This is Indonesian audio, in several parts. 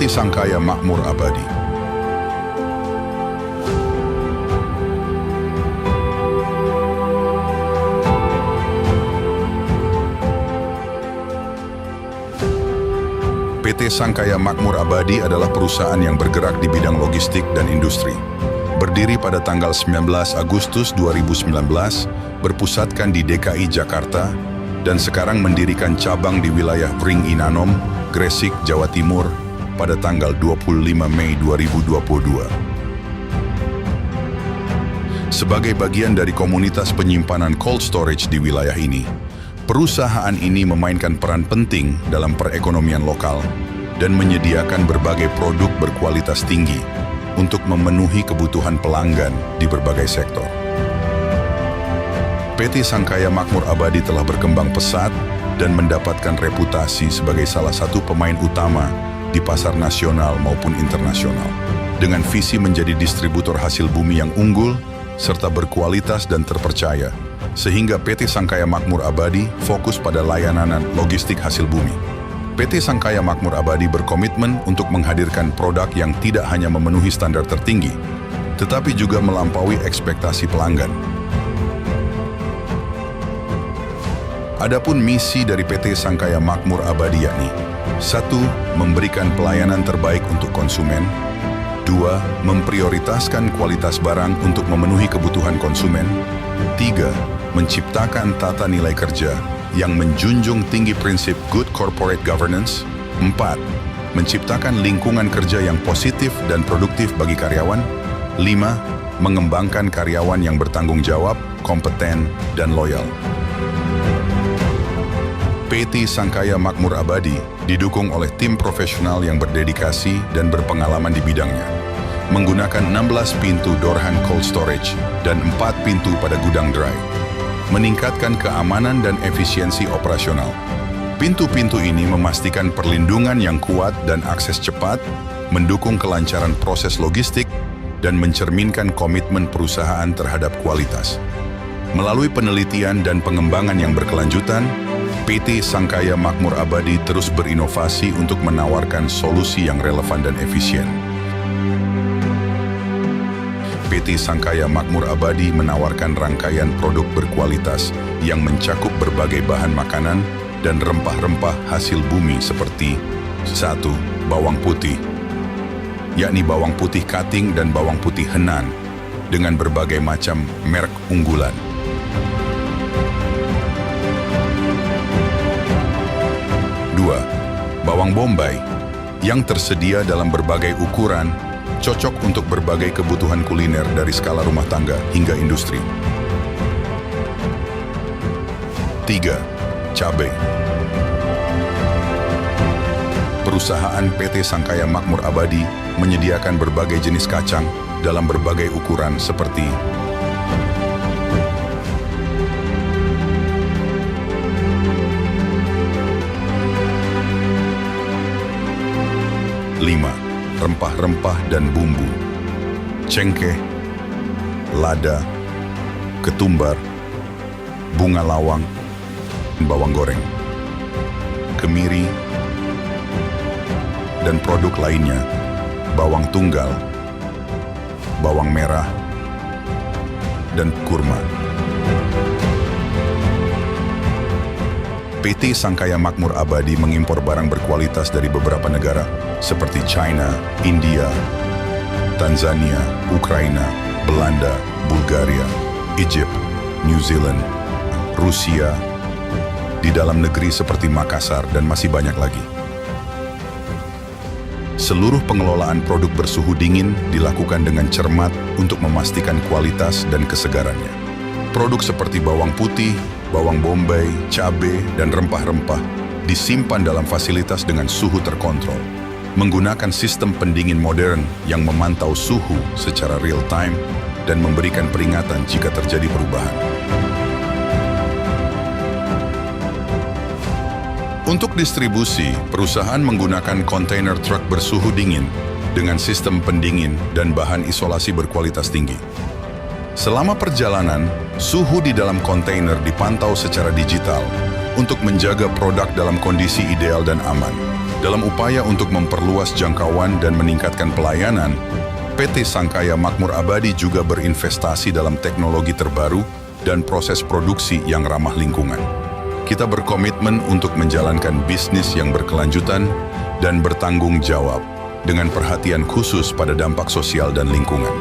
PT Sangkaya Makmur Abadi. PT Sangkaya Makmur Abadi adalah perusahaan yang bergerak di bidang logistik dan industri. Berdiri pada tanggal 19 Agustus 2019, berpusatkan di DKI Jakarta, dan sekarang mendirikan cabang di wilayah Wring Inanom, Gresik, Jawa Timur pada tanggal 25 Mei 2022. Sebagai bagian dari komunitas penyimpanan cold storage di wilayah ini, perusahaan ini memainkan peran penting dalam perekonomian lokal dan menyediakan berbagai produk berkualitas tinggi untuk memenuhi kebutuhan pelanggan di berbagai sektor. PT Sangkaya Makmur Abadi telah berkembang pesat dan mendapatkan reputasi sebagai salah satu pemain utama di pasar nasional maupun internasional, dengan visi menjadi distributor hasil bumi yang unggul serta berkualitas dan terpercaya, sehingga PT Sangkaya Makmur Abadi fokus pada layanan logistik hasil bumi. PT Sangkaya Makmur Abadi berkomitmen untuk menghadirkan produk yang tidak hanya memenuhi standar tertinggi, tetapi juga melampaui ekspektasi pelanggan. Adapun misi dari PT Sangkaya Makmur Abadi yakni 1. Memberikan pelayanan terbaik untuk konsumen. 2. Memprioritaskan kualitas barang untuk memenuhi kebutuhan konsumen. 3. Menciptakan tata nilai kerja yang menjunjung tinggi prinsip good corporate governance. 4. Menciptakan lingkungan kerja yang positif dan produktif bagi karyawan. 5. Mengembangkan karyawan yang bertanggung jawab, kompeten, dan loyal. PT Sangkaya Makmur Abadi didukung oleh tim profesional yang berdedikasi dan berpengalaman di bidangnya, menggunakan 16 pintu Dorhan Cold Storage dan 4 pintu pada gudang dry, meningkatkan keamanan dan efisiensi operasional. Pintu-pintu ini memastikan perlindungan yang kuat dan akses cepat, mendukung kelancaran proses logistik, dan mencerminkan komitmen perusahaan terhadap kualitas. Melalui penelitian dan pengembangan yang berkelanjutan, PT Sangkaya Makmur Abadi terus berinovasi untuk menawarkan solusi yang relevan dan efisien. PT Sangkaya Makmur Abadi menawarkan rangkaian produk berkualitas yang mencakup berbagai bahan makanan dan rempah-rempah hasil bumi seperti 1. Bawang putih, yakni bawang putih kating dan bawang putih henan dengan berbagai macam merek unggulan. 2. Bawang bombay yang tersedia dalam berbagai ukuran, cocok untuk berbagai kebutuhan kuliner dari skala rumah tangga hingga industri. 3. Cabai. Perusahaan PT Sangkaya Makmur Abadi menyediakan berbagai jenis kacang dalam berbagai ukuran seperti 5. Rempah-rempah dan bumbu, cengkeh, lada, ketumbar, bunga lawang, bawang goreng, kemiri, dan produk lainnya, bawang tunggal, bawang merah, dan kurma. PT Sangkaya Makmur Abadi mengimpor barang berkualitas dari beberapa negara seperti China, India, Tanzania, Ukraina, Belanda, Bulgaria, Egypt, New Zealand, Rusia, di dalam negeri seperti Makassar, dan masih banyak lagi. Seluruh pengelolaan produk bersuhu dingin dilakukan dengan cermat untuk memastikan kualitas dan kesegarannya. Produk seperti bawang putih, bawang bombay, cabai, dan rempah-rempah disimpan dalam fasilitas dengan suhu terkontrol, menggunakan sistem pendingin modern yang memantau suhu secara real-time dan memberikan peringatan jika terjadi perubahan. Untuk distribusi, perusahaan menggunakan kontainer truk bersuhu dingin dengan sistem pendingin dan bahan isolasi berkualitas tinggi. Selama perjalanan, suhu di dalam kontainer dipantau secara digital untuk menjaga produk dalam kondisi ideal dan aman. Dalam upaya untuk memperluas jangkauan dan meningkatkan pelayanan, PT Sangkaya Makmur Abadi juga berinvestasi dalam teknologi terbaru dan proses produksi yang ramah lingkungan. Kita berkomitmen untuk menjalankan bisnis yang berkelanjutan dan bertanggung jawab dengan perhatian khusus pada dampak sosial dan lingkungan.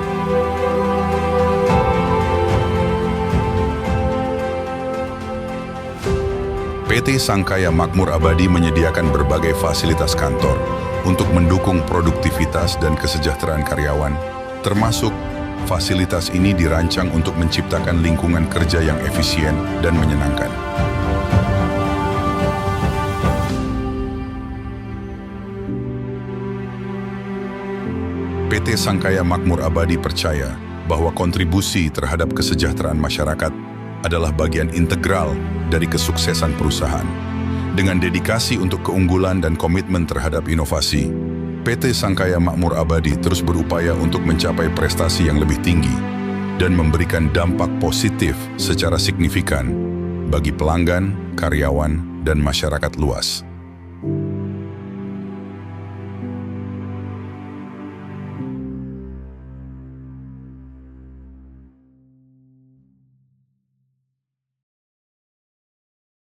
PT Sangkaya Makmur Abadi menyediakan berbagai fasilitas kantor untuk mendukung produktivitas dan kesejahteraan karyawan, termasuk fasilitas ini dirancang untuk menciptakan lingkungan kerja yang efisien dan menyenangkan. PT Sangkaya Makmur Abadi percaya bahwa kontribusi terhadap kesejahteraan masyarakat adalah bagian integral dari kesuksesan perusahaan. Dengan dedikasi untuk keunggulan dan komitmen terhadap inovasi, PT Sangkaya Makmur Abadi terus berupaya untuk mencapai prestasi yang lebih tinggi dan memberikan dampak positif secara signifikan bagi pelanggan, karyawan, dan masyarakat luas.